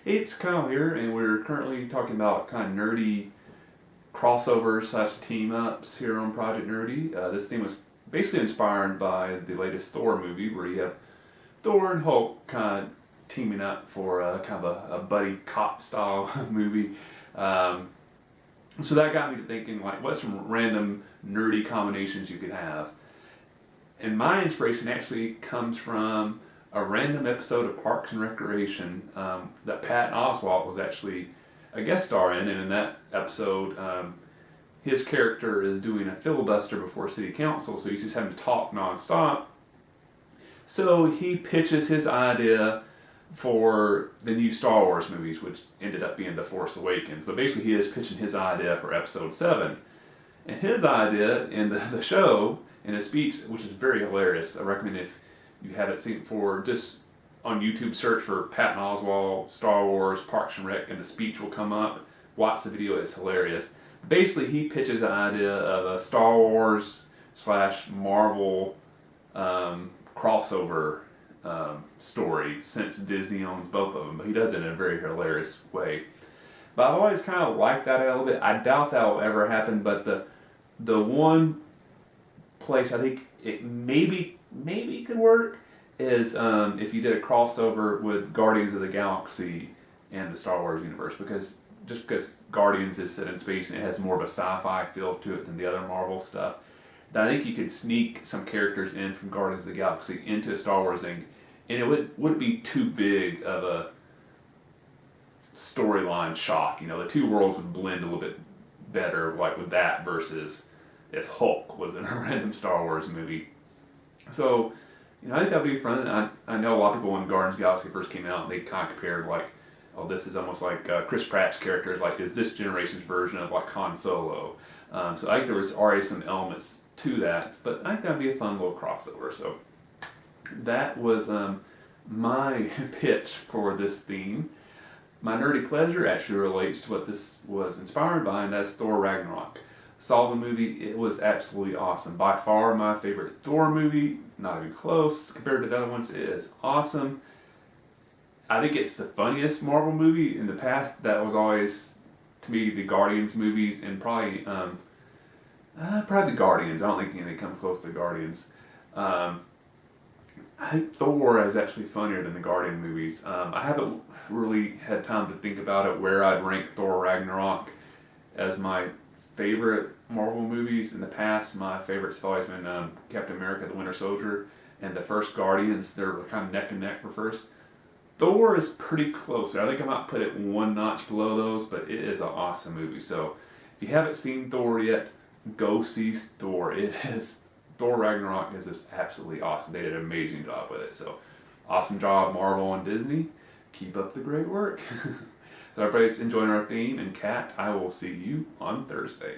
It's Kyle here, and we're currently talking about kind of nerdy crossovers slash team ups here on Project Nerdy. This theme was basically inspired by the latest Thor movie, where you have Thor and Hulk kind of teaming up for kind of a buddy cop style movie. So that got me to thinking, like, what's some random nerdy combinations you could have? And my inspiration actually comes from a random episode of Parks and Recreation that Pat Oswalt was actually a guest star in. And in that episode, his character is doing a filibuster before city council, so he's just having to talk nonstop. So he pitches his idea for the new Star Wars movies, which ended up being The Force Awakens. But basically, he is pitching his idea for Episode 7. And his idea in the show, in a speech, which is very hilarious, I recommend if you haven't seen it before, just on YouTube search for Patton Oswalt, Star Wars, Parks and Rec, and the speech will come up. Watch the video, it's hilarious. Basically, he pitches the idea of a Star Wars slash Marvel crossover story, since Disney owns both of them, but he does it in a very hilarious way. But I've always kind of liked that a little bit. I doubt that will ever happen, but the one place I think it maybe could work is if you did a crossover with Guardians of the Galaxy and the Star Wars universe, because Guardians is set in space and it has more of a sci-fi feel to it than the other Marvel stuff, that I think you could sneak some characters in from Guardians of the Galaxy into a Star Wars thing, and it wouldn't be too big of a storyline shock. You know, the two worlds would blend a little bit better, like with that versus if Hulk was in a random Star Wars movie. So, you know, I think that would be fun. I know a lot of people when Guardians of the Galaxy first came out, they kind of compared like, oh, this is almost like Chris Pratt's character is like, is this generation's version of like Han Solo. So I think there was already some elements to that, but I think that would be a fun little crossover. So that was my pitch for this theme. My nerdy pleasure actually relates to what this was inspired by, and that's Thor Ragnarok. Saw the movie, it was absolutely awesome. By far my favorite Thor movie, not even close compared to the other ones. It is awesome. I think it's the funniest Marvel movie in the past. That was always, to me, the Guardians movies, and probably the Guardians. I don't think anything come close to Guardians. I think Thor is actually funnier than the Guardian movies. I haven't really had time to think about it where I'd rank Thor Ragnarok as my favorite Marvel movies. In the past, my favorites have always been Captain America, the Winter Soldier, and the first Guardians. They're kind of neck and neck for first. Thor is pretty close. I think I might put it one notch below those, but it is an awesome movie. So if you haven't seen Thor yet, go see Thor. Thor Ragnarok is just absolutely awesome. They did an amazing job with it. So awesome job, Marvel and Disney. Keep up the great work. So everybody's enjoying our theme, and Kat, I will see you on Thursday.